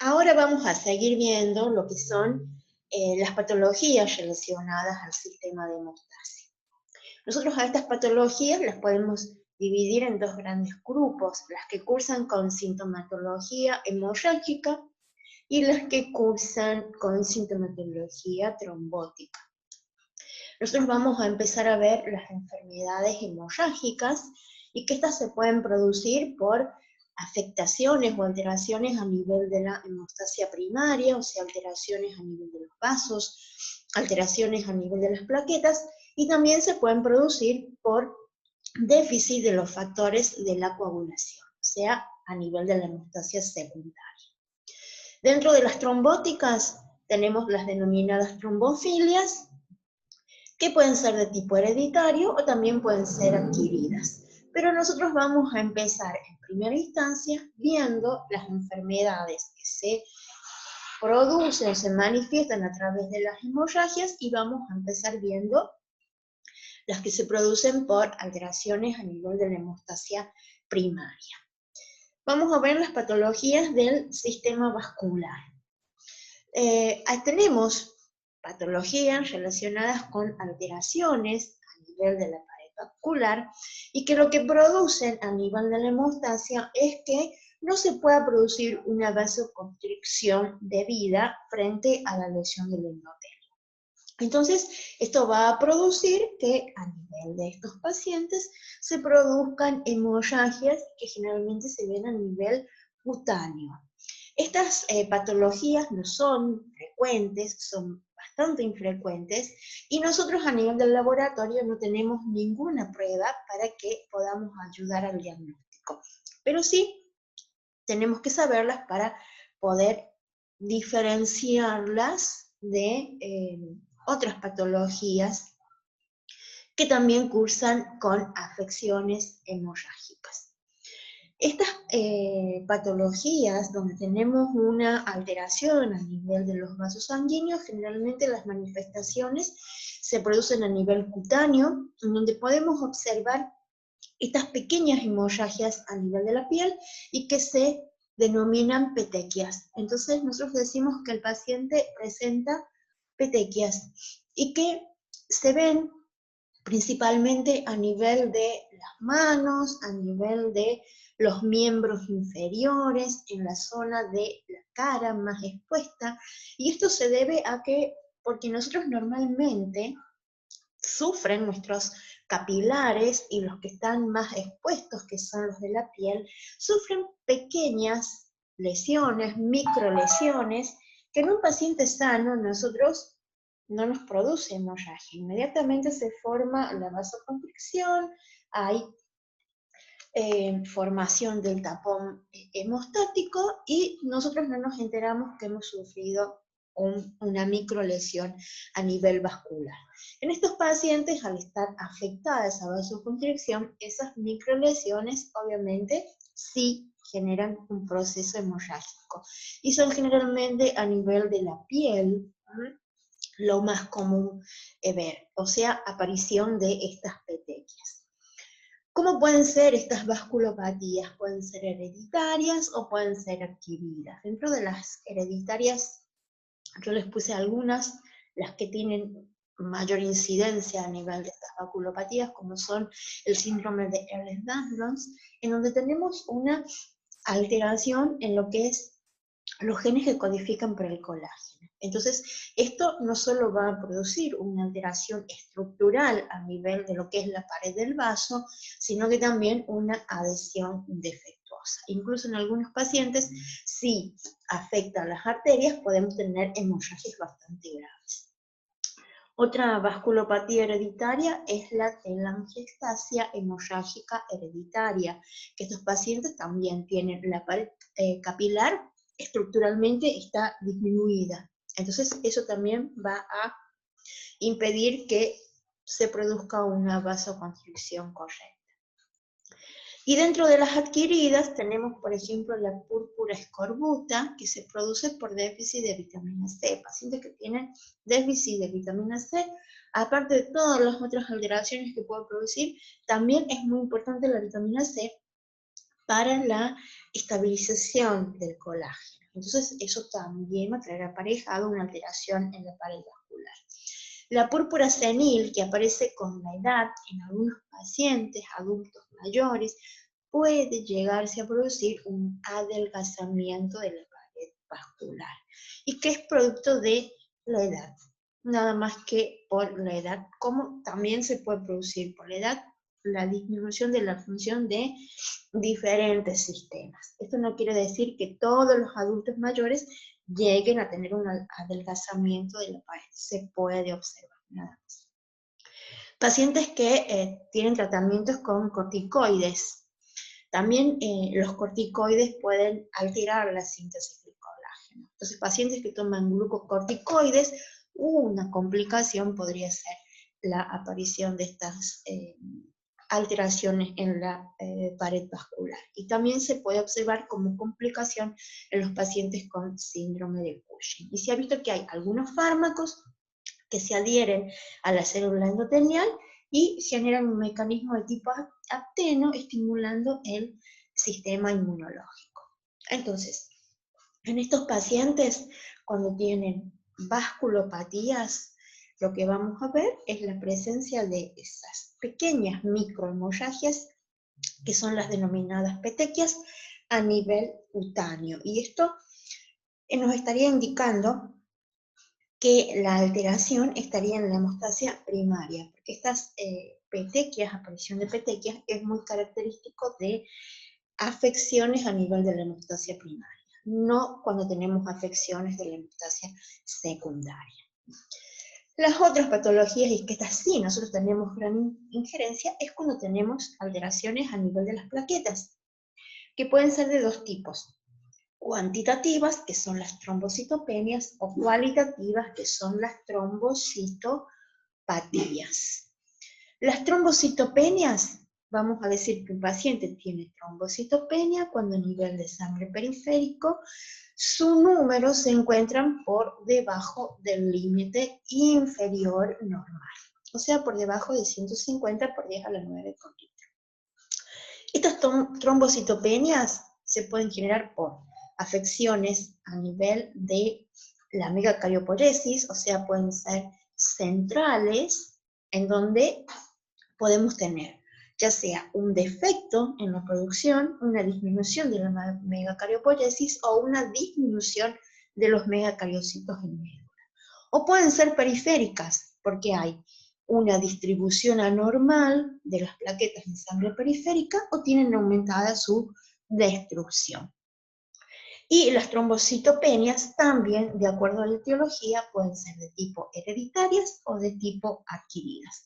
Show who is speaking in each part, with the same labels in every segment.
Speaker 1: Ahora vamos a seguir viendo lo que son las patologías relacionadas al sistema de hemostasia. Nosotros a estas patologías las podemos dividir en dos grandes grupos, las que cursan con sintomatología hemorrágica y las que cursan con sintomatología trombótica. Nosotros vamos a empezar a ver las enfermedades hemorrágicas y que estas se pueden producir por afectaciones o alteraciones a nivel de la hemostasia primaria, o sea, alteraciones a nivel de los vasos, alteraciones a nivel de las plaquetas, y también se pueden producir por déficit de los factores de la coagulación, o sea, a nivel de la hemostasia secundaria. Dentro de las trombóticas tenemos las denominadas trombofilias, que pueden ser de tipo hereditario o también pueden ser adquiridas. Pero nosotros vamos a empezar en primera instancia viendo las enfermedades que se producen o se manifiestan a través de las hemorragias y vamos a empezar viendo las que se producen por alteraciones a nivel de la hemostasia primaria. Vamos a ver las patologías del sistema vascular. Tenemos patologías relacionadas con alteraciones a nivel de la pared vascular y que lo que producen a nivel de la hemostasia es que no se pueda producir una vasoconstricción debida frente a la lesión del endotelio. Entonces, esto va a producir que a nivel de estos pacientes se produzcan hemorragias que generalmente se ven a nivel cutáneo. Estas patologías no son frecuentes, son bastante infrecuentes, y nosotros a nivel del laboratorio no tenemos ninguna prueba para que podamos ayudar al diagnóstico. Pero sí tenemos que saberlas para poder diferenciarlas de otras patologías que también cursan con afecciones hemorrágicas. Estas patologías donde tenemos una alteración a nivel de los vasos sanguíneos, generalmente las manifestaciones se producen a nivel cutáneo, en donde podemos observar estas pequeñas hemorragias a nivel de la piel y que se denominan petequias. Entonces nosotros decimos que el paciente presenta petequias y que se ven principalmente a nivel de las manos, a nivel de los miembros inferiores, en la zona de la cara más expuesta, y esto se debe a que, porque nosotros normalmente sufren nuestros capilares y los que están más expuestos, que son los de la piel, sufren pequeñas lesiones, microlesiones, que en un paciente sano nosotros no nos produce hemorragia. Inmediatamente se forma la vasoconstricción, hay formación del tapón hemostático y nosotros no nos enteramos que hemos sufrido una microlesión a nivel vascular. En estos pacientes, al estar afectada esa vasoconstricción, esas microlesiones obviamente sí generan un proceso hemorrágico y son generalmente a nivel de la piel, lo más común ver, o sea, aparición de estas petequias. ¿Cómo pueden ser estas vasculopatías? Pueden ser hereditarias o pueden ser adquiridas. Dentro de las hereditarias, yo les puse algunas, las que tienen mayor incidencia a nivel de estas vasculopatías, como son el síndrome de Ehlers-Danlos, en donde tenemos una alteración en lo que es los genes que codifican por el colágeno. Entonces, esto no solo va a producir una alteración estructural a nivel de lo que es la pared del vaso, sino que también una adhesión defectuosa. Incluso en algunos pacientes, si afecta a las arterias, podemos tener hemorragias bastante graves. Otra vasculopatía hereditaria es la telangiectasia hemorrágica hereditaria, que estos pacientes también tienen la pared capilar estructuralmente está disminuida. Entonces eso también va a impedir que se produzca una vasoconstricción correcta. Y dentro de las adquiridas tenemos, por ejemplo, la púrpura escorbuta, que se produce por déficit de vitamina C. Pacientes que tienen déficit de vitamina C, aparte de todas las otras alteraciones que puede producir, también es muy importante la vitamina C para la estabilización del colágeno. Entonces eso también va a traer aparejado una alteración en la pared vascular. La púrpura senil, que aparece con la edad en algunos pacientes adultos mayores, puede llegarse a producir un adelgazamiento de la pared vascular, y que es producto de la edad, nada más que por la edad, como también se puede producir por la edad la disminución de la función de diferentes sistemas. Esto no quiere decir que todos los adultos mayores lleguen a tener un adelgazamiento de la pared, se puede observar, nada más. Pacientes que tienen tratamientos con corticoides. También los corticoides pueden alterar la síntesis del colágeno. Entonces, pacientes que toman glucocorticoides, una complicación podría ser la aparición de estas alteraciones en la pared vascular. Y también se puede observar como complicación en los pacientes con síndrome de Cushing. Y se ha visto que hay algunos fármacos que se adhieren a la célula endotelial y generan un mecanismo de tipo apteno, estimulando el sistema inmunológico. Entonces, en estos pacientes, cuando tienen vasculopatías, lo que vamos a ver es la presencia de esas pequeñas microhemorragias, que son las denominadas petequias, a nivel cutáneo. Y esto nos estaría indicando que la alteración estaría en la hemostasia primaria, porque estas petequias, aparición de petequias, es muy característico de afecciones a nivel de la hemostasia primaria, no cuando tenemos afecciones de la hemostasia secundaria. Las otras patologías, y que estas sí nosotros tenemos gran injerencia, es cuando tenemos alteraciones a nivel de las plaquetas, que pueden ser de dos tipos: cuantitativas, que son las trombocitopenias, o cualitativas, que son las trombocitopatías. Las trombocitopenias, vamos a decir que un paciente tiene trombocitopenia cuando a nivel de sangre periférico su número se encuentran por debajo del límite inferior normal, o sea, por debajo de 150 por 10 a la 9 por litro. Estas trombocitopenias se pueden generar por afecciones a nivel de la megacariopoyesis, o sea, pueden ser centrales, en donde podemos tener ya sea un defecto en la producción, una disminución de la megacariopoyesis o una disminución de los megacariocitos en médula. O pueden ser periféricas, porque hay una distribución anormal de las plaquetas en sangre periférica o tienen aumentada su destrucción. Y las trombocitopenias también, de acuerdo a la etiología, pueden ser de tipo hereditarias o de tipo adquiridas.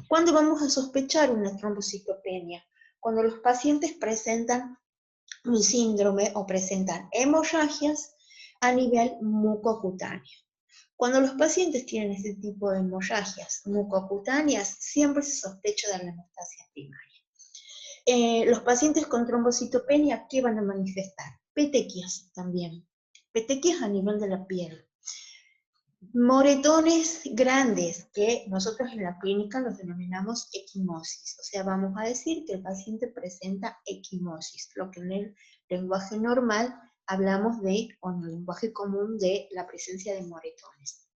Speaker 1: ¿Cuándo vamos a sospechar una trombocitopenia? Cuando los pacientes presentan un síndrome o presentan hemorragias a nivel mucocutáneo. Cuando los pacientes tienen este tipo de hemorragias mucocutáneas, siempre se sospecha de la hemostasia primaria. Los pacientes con trombocitopenia, ¿qué van a manifestar? Petequias también. Petequias a nivel de la piel. Moretones grandes, que nosotros en la clínica los denominamos equimosis. O sea, vamos a decir que el paciente presenta equimosis, lo que en el lenguaje normal hablamos de, o en el lenguaje común, de la presencia de moretones.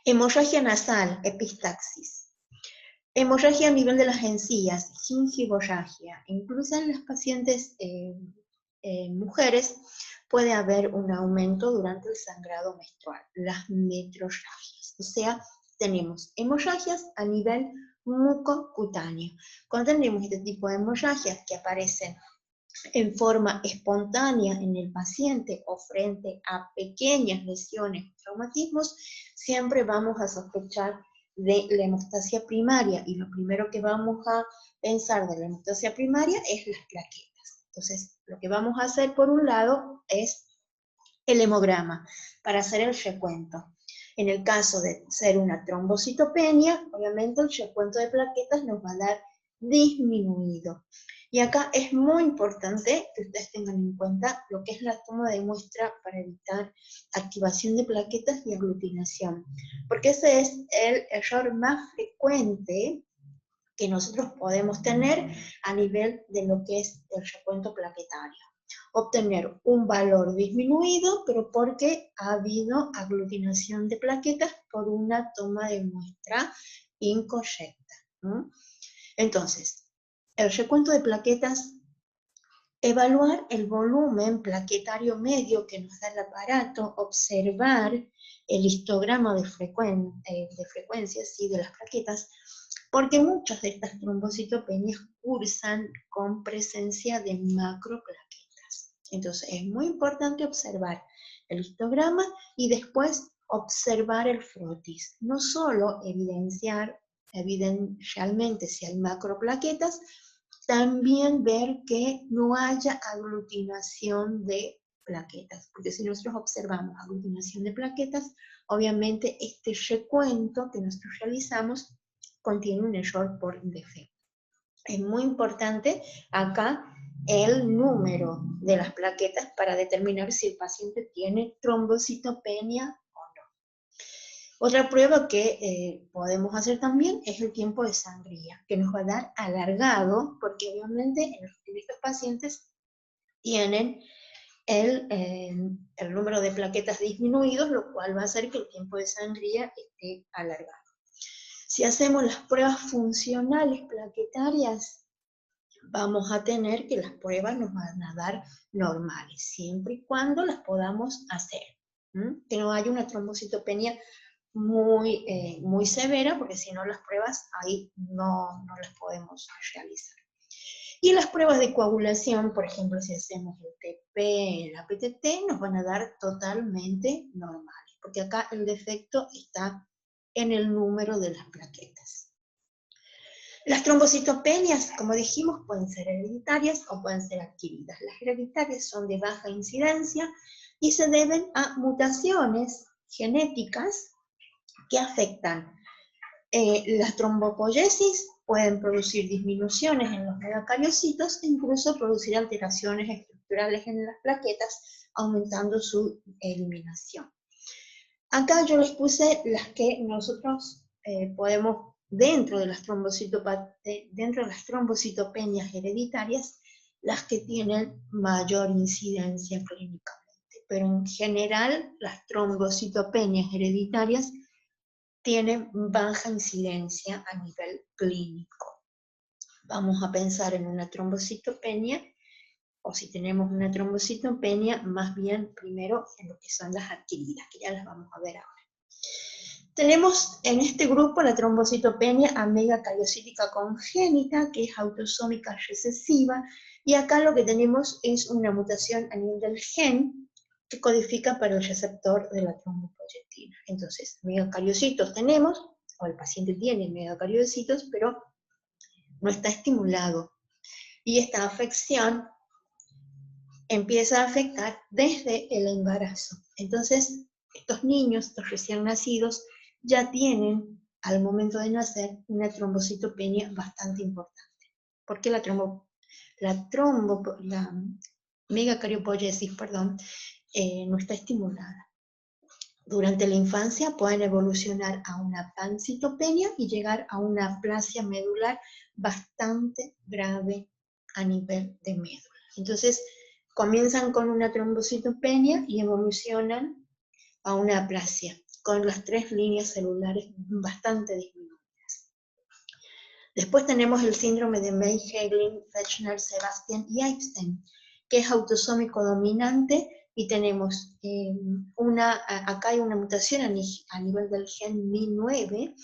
Speaker 1: Hemorragia nasal, epistaxis. Hemorragia a nivel de las encías, gingivorragia. Incluso en las pacientes mujeres puede haber un aumento durante el sangrado menstrual, las metrorragias. O sea, tenemos hemorragias a nivel mucocutáneo. Cuando tenemos este tipo de hemorragias que aparecen en forma espontánea en el paciente o frente a pequeñas lesiones o traumatismos, siempre vamos a sospechar de la hemostasia primaria, y lo primero que vamos a pensar de la hemostasia primaria es las plaquetas. Entonces, lo que vamos a hacer por un lado es el hemograma para hacer el recuento. En el caso de ser una trombocitopenia, obviamente el recuento de plaquetas nos va a dar disminuido. Y acá es muy importante que ustedes tengan en cuenta lo que es la toma de muestra para evitar activación de plaquetas y aglutinación, porque ese es el error más frecuente que nosotros podemos tener a nivel de lo que es el recuento plaquetario. obtener un valor disminuido, pero porque ha habido aglutinación de plaquetas por una toma de muestra incorrecta. Entonces, el recuento de plaquetas, evaluar el volumen plaquetario medio que nos da el aparato, observar el histograma de frecuencias de las plaquetas, porque muchas de estas trombocitopenias cursan con presencia de macroplaquetas. Entonces es muy importante observar el histograma y después observar el frotis. No solo evidenciar realmente si hay macroplaquetas, también ver que no haya aglutinación de plaquetas, porque si nosotros observamos aglutinación de plaquetas, obviamente este recuento que nosotros realizamos contiene un error por defecto. Es muy importante acá el número de las plaquetas para determinar si el paciente tiene trombocitopenia o no. Otra prueba que podemos hacer también es el tiempo de sangría, que nos va a dar alargado, porque obviamente en estos pacientes tienen el número de plaquetas disminuidos, lo cual va a hacer que el tiempo de sangría esté alargado. Si hacemos las pruebas funcionales plaquetarias, vamos a tener que las pruebas nos van a dar normales, siempre y cuando las podamos hacer. Que no haya una trombocitopenia muy severa, porque si no las pruebas ahí no las podemos realizar. Y las pruebas de coagulación, por ejemplo, si hacemos el TP, el APTT, nos van a dar totalmente normales, porque acá el defecto está en el número de las plaquetas. Las trombocitopenias, como dijimos, pueden ser hereditarias o pueden ser adquiridas. Las hereditarias son de baja incidencia y se deben a mutaciones genéticas que afectan la trombopoiesis, pueden producir disminuciones en los megacariocitos e incluso producir alteraciones estructurales en las plaquetas, aumentando su eliminación. Acá yo les puse las que nosotros podemos, dentro de las trombocitopenias hereditarias, las que tienen mayor incidencia clínicamente. Pero en general, las trombocitopenias hereditarias tienen baja incidencia a nivel clínico. Vamos a pensar en una trombocitopenia, o si tenemos una trombocitopenia, más bien primero en lo que son las adquiridas, que ya las vamos a ver ahora. Tenemos en este grupo la trombocitopenia amegacariocítica congénita, que es autosómica recesiva, y acá lo que tenemos es una mutación a nivel del gen que codifica para el receptor de la trombopoyetina. Entonces, megacariocitos tenemos, o el paciente tiene megacariocitos, pero no está estimulado. Y esta afección empieza a afectar desde el embarazo. Entonces, estos niños, estos recién nacidos, ya tienen, al momento de nacer, una trombocitopenia bastante importante. Porque la megacariopóyesis, no está estimulada. Durante la infancia pueden evolucionar a una pancitopenia y llegar a una aplasia medular bastante grave a nivel de médula. Entonces, comienzan con una trombocitopenia y evolucionan a una aplasia, con las 3 líneas celulares bastante disminuidas. Después tenemos el síndrome de Meigs-Hegling, Fechner, Sebastian y Epstein, que es autosómico dominante, y tenemos acá hay una mutación a nivel del gen Mi9,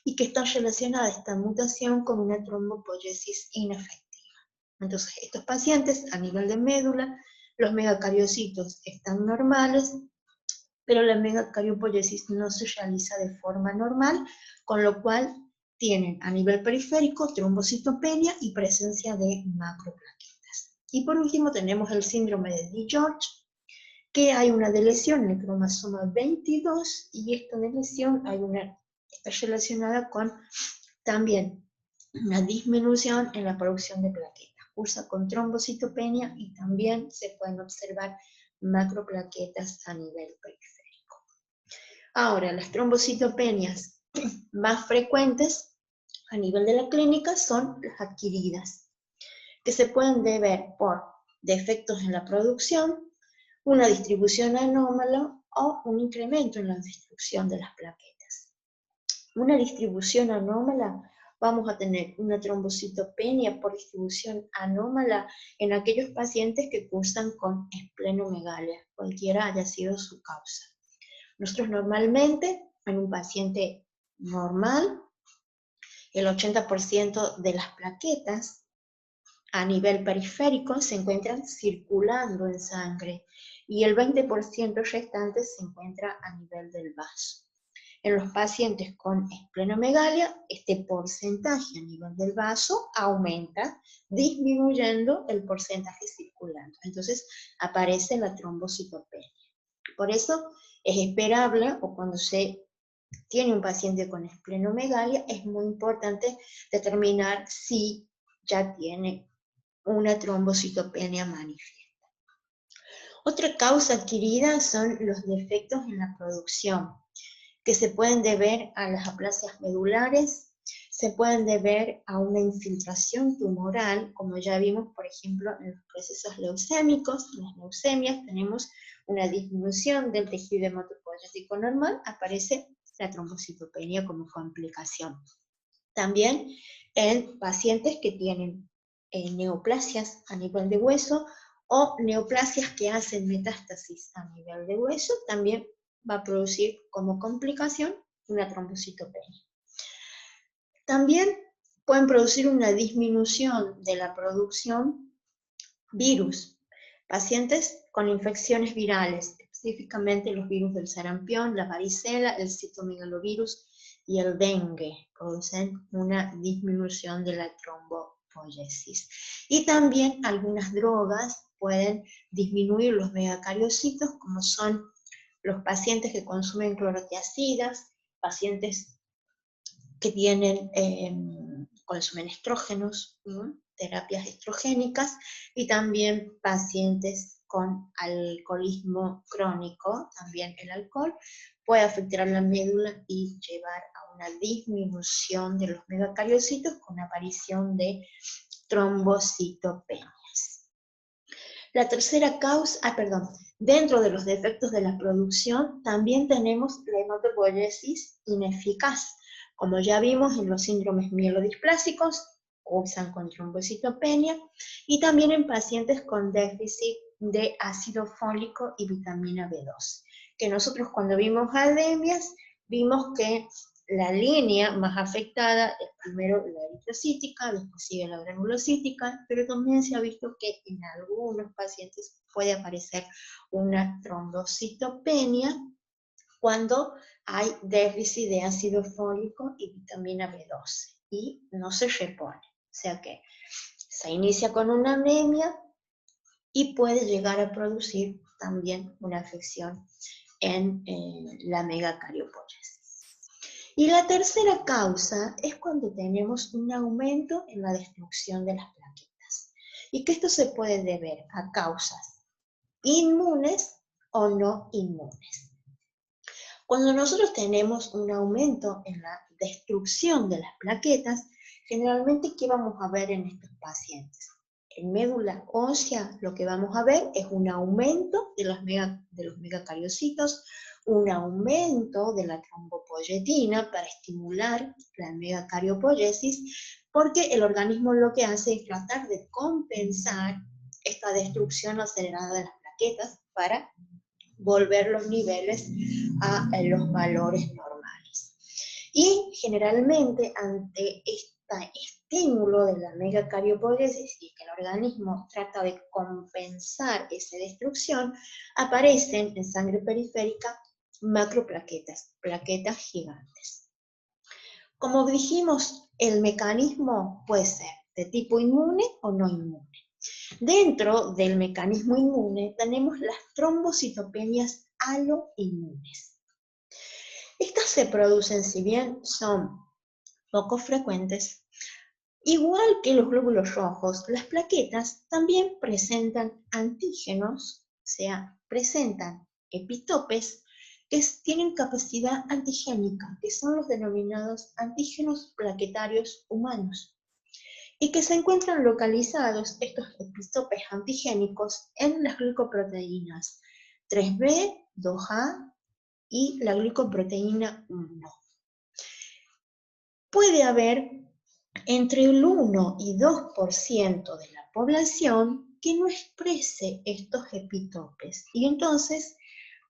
Speaker 1: y que está relacionada esta mutación con una trombopoiesis inefectiva. Entonces, estos pacientes a nivel de médula, los megacariocitos están normales, pero la megacariopóyesis no se realiza de forma normal, con lo cual tienen a nivel periférico trombocitopenia y presencia de macroplaquetas. Y por último tenemos el síndrome de DiGeorge, que hay una deleción en el cromosoma 22, y esta deleción está relacionada con también una disminución en la producción de plaquetas. Cursa con trombocitopenia y también se pueden observar macroplaquetas a nivel periférico. Ahora, las trombocitopenias más frecuentes a nivel de la clínica son las adquiridas, que se pueden deber por defectos en la producción, una distribución anómala o un incremento en la destrucción de las plaquetas. Una distribución anómala, vamos a tener una trombocitopenia por distribución anómala en aquellos pacientes que cursan con esplenomegalia, cualquiera haya sido su causa. Nosotros normalmente, en un paciente normal, el 80% de las plaquetas a nivel periférico se encuentran circulando en sangre y el 20% restante se encuentra a nivel del vaso. En los pacientes con esplenomegalia, este porcentaje a nivel del vaso aumenta, disminuyendo el porcentaje circulando. Entonces aparece la trombocitopenia. Por eso es esperable, o cuando se tiene un paciente con esplenomegalia, es muy importante determinar si ya tiene una trombocitopenia manifiesta. Otra causa adquirida son los defectos en la producción, que se pueden deber a las aplasias medulares, se pueden deber a una infiltración tumoral, como ya vimos, por ejemplo, en los procesos leucémicos. En las leucemias tenemos una disminución del tejido hematopoyético normal, aparece la trombocitopenia como complicación. También en pacientes que tienen neoplasias a nivel de hueso o neoplasias que hacen metástasis a nivel de hueso, también va a producir como complicación una trombocitopenia. También pueden producir una disminución de la producción virus. Pacientes con infecciones virales, específicamente los virus del sarampión, la varicela, el citomegalovirus y el dengue, producen una disminución de la trombopoiesis. Y también algunas drogas pueden disminuir los megacariocitos, como son los pacientes que consumen clorotiacidas, pacientes que consumen estrógenos, terapias estrogénicas, y también pacientes con alcoholismo crónico, también el alcohol puede afectar a la médula y llevar a una disminución de los megacariocitos con aparición de trombocitopenias. La tercera causa, dentro de los defectos de la producción también tenemos la hematopoiesis ineficaz. Como ya vimos en los síndromes mielodisplásicos, cursan con trombocitopenia, y también en pacientes con déficit de ácido fólico y vitamina B2, que nosotros cuando vimos anemias, vimos que la línea más afectada es primero la eritrocítica, después sigue la granulocítica, pero también se ha visto que en algunos pacientes puede aparecer una trombocitopenia cuando hay déficit de ácido fólico y vitamina B12 y no se repone. O sea que se inicia con una anemia y puede llegar a producir también una afección en la megacariopoiesis. Y la tercera causa es cuando tenemos un aumento en la destrucción de las plaquetas. Y que esto se puede deber a causas inmunes o no inmunes. Cuando nosotros tenemos un aumento en la destrucción de las plaquetas, generalmente, ¿qué vamos a ver en estos pacientes? En médula ósea lo que vamos a ver es un aumento de los megacariocitos, un aumento de la trombopoyetina para estimular la megacariopoiesis, porque el organismo lo que hace es tratar de compensar esta destrucción acelerada de las plaquetas para volver los niveles a los valores normales. Y generalmente ante este estímulo de la megacariopoiesis y que el organismo trata de compensar esa destrucción, aparecen en sangre periférica macroplaquetas, plaquetas gigantes. Como dijimos, el mecanismo puede ser de tipo inmune o no inmune. Dentro del mecanismo inmune tenemos las trombocitopenias aloinmunes. Estas se producen, si bien son poco frecuentes, igual que los glóbulos rojos, las plaquetas también presentan antígenos, o sea, presentan epitopes que tienen capacidad antigénica, que son los denominados antígenos plaquetarios humanos. y que se encuentran localizados estos epitopes antigénicos en las glicoproteínas 3B, 2A y la glicoproteína 1. Puede haber entre el 1 y 2% de la población que no exprese estos epitopes. Y entonces,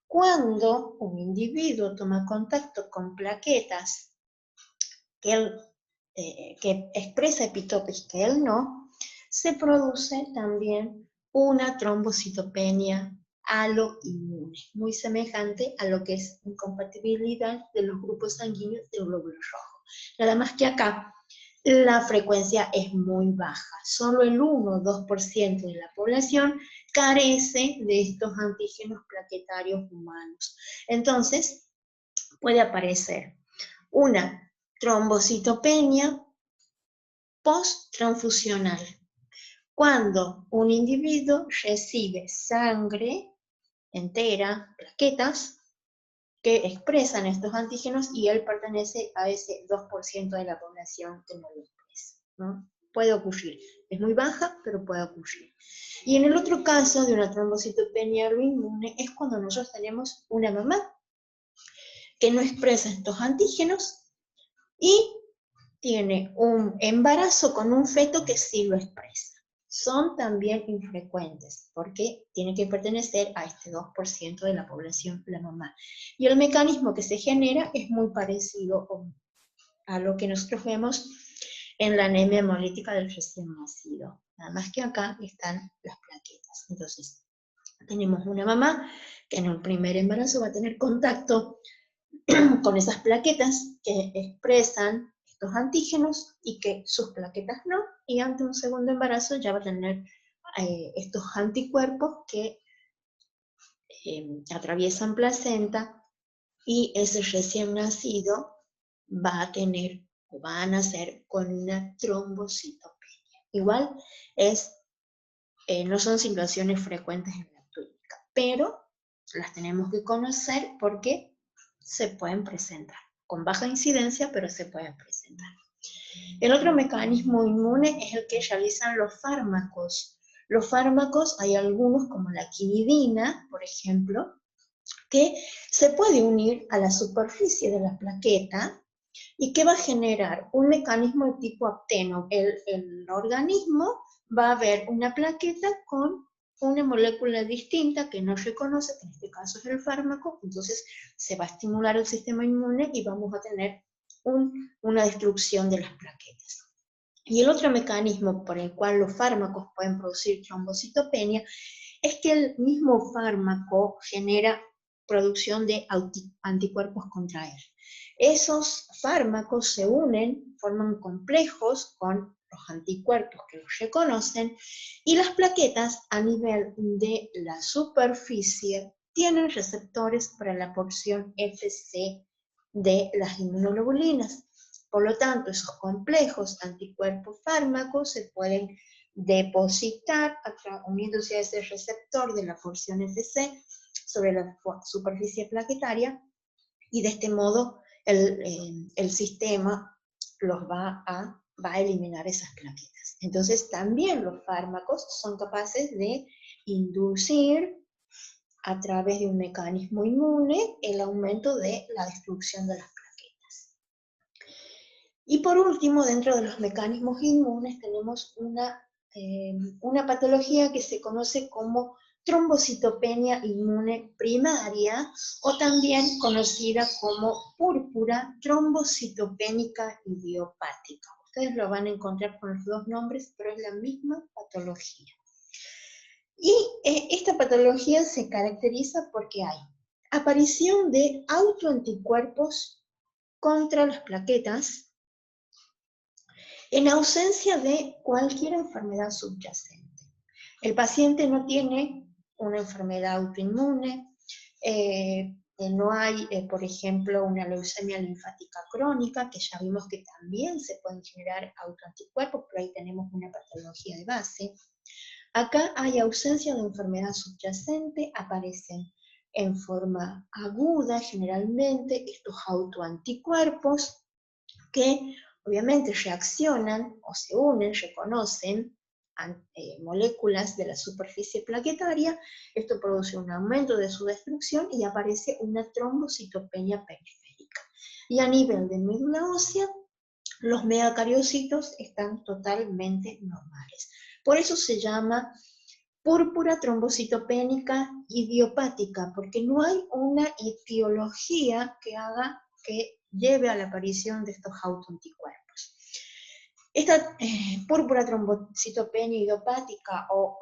Speaker 1: cuando un individuo toma contacto con plaquetas que expresa epitopes que él no, se produce también una trombocitopenia aloinmune, muy semejante a lo que es incompatibilidad de los grupos sanguíneos del glóbulo rojo. Nada más que acá la frecuencia es muy baja. Solo el 1 o 2% de la población carece de estos antígenos plaquetarios humanos. Entonces, puede aparecer una trombocitopenia post-transfusional, cuando un individuo recibe sangre entera, plaquetas, que expresan estos antígenos y él pertenece a ese 2% de la población que no lo expresa, ¿no? Puede ocurrir. Es muy baja, pero puede ocurrir. Y en el otro caso de una trombocitopenia autoinmune es cuando nosotros tenemos una mamá que no expresa estos antígenos y tiene un embarazo con un feto que sí lo expresa. Son también infrecuentes, porque tiene que pertenecer a este 2% de la población, la mamá. Y el mecanismo que se genera es muy parecido a lo que nosotros vemos en la anemia hemolítica del recién nacido. Nada más que acá están las plaquetas. Entonces, tenemos una mamá que en el primer embarazo va a tener contacto con esas plaquetas que expresan estos antígenos y que sus plaquetas no, y ante un segundo embarazo ya va a tener estos anticuerpos que atraviesan placenta y ese recién nacido va a tener o va a nacer con una trombocitopenia. Igual no son situaciones frecuentes en la clínica, pero las tenemos que conocer porque se pueden presentar, con baja incidencia, pero se pueden presentar. El otro mecanismo inmune es el que realizan los fármacos. Los fármacos, hay algunos como la quinidina, por ejemplo, que se puede unir a la superficie de la plaqueta y que va a generar un mecanismo de tipo apteno. El organismo va a ver una plaqueta con una molécula distinta que no reconoce, que en este caso es el fármaco, entonces se va a estimular el sistema inmune y vamos a tener una destrucción de las plaquetas. Y el otro mecanismo por el cual los fármacos pueden producir trombocitopenia es que el mismo fármaco genera producción de anticuerpos contra él. Esos fármacos se unen, forman complejos con los anticuerpos que los reconocen, y las plaquetas a nivel de la superficie tienen receptores para la porción Fc de las inmunoglobulinas. Por lo tanto, esos complejos anticuerpos-fármacos se pueden depositar uniéndose a ese receptor de la porción Fc sobre la superficie plaquetaria, y de este modo el sistema va a eliminar esas plaquetas. Entonces también los fármacos son capaces de inducir a través de un mecanismo inmune el aumento de la destrucción de las plaquetas. Y por último, dentro de los mecanismos inmunes tenemos una patología que se conoce como trombocitopenia inmune primaria, o también conocida como púrpura trombocitopénica idiopática. Ustedes lo van a encontrar con los dos nombres, pero es la misma patología. Y esta patología se caracteriza porque hay aparición de autoanticuerpos contra las plaquetas en ausencia de cualquier enfermedad subyacente. El paciente no tiene una enfermedad autoinmune, no hay, por ejemplo, una leucemia linfática crónica, que ya vimos que también se pueden generar autoanticuerpos, pero ahí tenemos una patología de base. Acá hay ausencia de enfermedad subyacente, aparecen en forma aguda generalmente estos autoanticuerpos que obviamente reaccionan o se unen, reconocen moléculas de la superficie plaquetaria, esto produce un aumento de su destrucción y aparece una trombocitopenia periférica. Y a nivel de médula ósea, los megacariocitos están totalmente normales. Por eso se llama púrpura trombocitopénica idiopática, porque no hay una etiología que lleve a la aparición de estos autoanticuerpos. Esta púrpura trombocitopenia idiopática o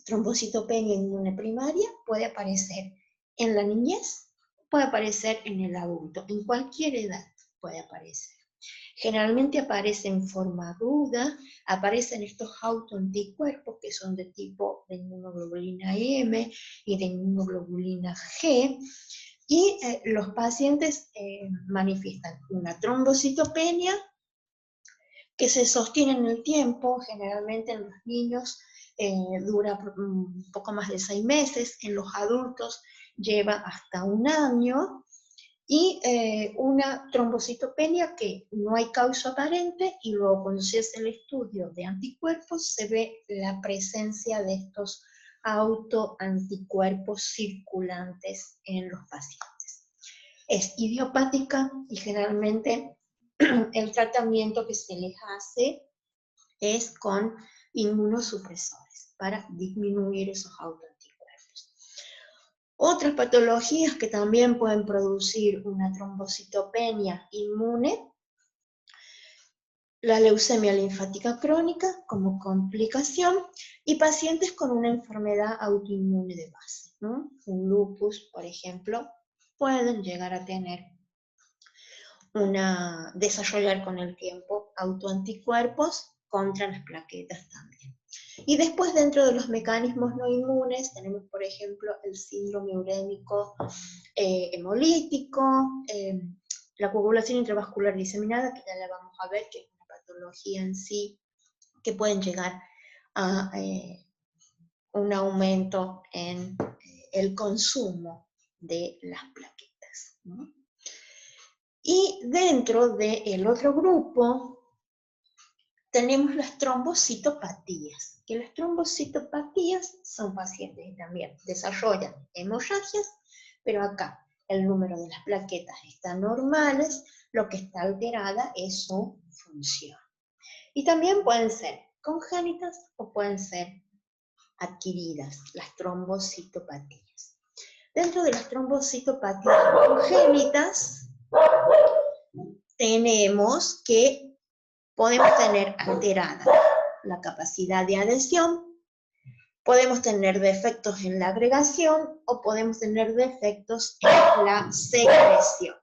Speaker 1: trombocitopenia inmune primaria puede aparecer en la niñez, puede aparecer en el adulto, en cualquier edad puede aparecer. Generalmente aparece en forma aguda, aparecen estos autoanticuerpos que son de tipo de inmunoglobulina M y de inmunoglobulina G, y los pacientes manifiestan una trombocitopenia que se sostiene en el tiempo, generalmente en los niños dura un poco más de 6 meses, en los adultos lleva hasta 1 año, y una trombocitopenia que no hay causa aparente, y luego cuando se hace el estudio de anticuerpos se ve la presencia de estos autoanticuerpos circulantes en los pacientes. Es idiopática y generalmente el tratamiento que se les hace es con inmunosupresores para disminuir esos autoanticuerpos. Otras patologías que también pueden producir una trombocitopenia inmune, la leucemia linfática crónica como complicación, y pacientes con una enfermedad autoinmune de base, ¿no? Un lupus, por ejemplo, pueden llegar a desarrollar con el tiempo autoanticuerpos contra las plaquetas también. Y después, dentro de los mecanismos no inmunes, tenemos, por ejemplo, el síndrome urémico hemolítico, la coagulación intravascular diseminada, que ya la vamos a ver, que es una patología en sí, que pueden llegar a un aumento en el consumo de las plaquetas, ¿no? Y dentro del otro grupo tenemos las trombocitopatías, que las trombocitopatías son pacientes que también desarrollan hemorragias, pero acá el número de las plaquetas está normales, lo que está alterada es su función. Y también pueden ser congénitas o pueden ser adquiridas, las trombocitopatías. Dentro de las trombocitopatías congénitas tenemos que podemos tener alterada la capacidad de adhesión, podemos tener defectos en la agregación o podemos tener defectos en la secreción.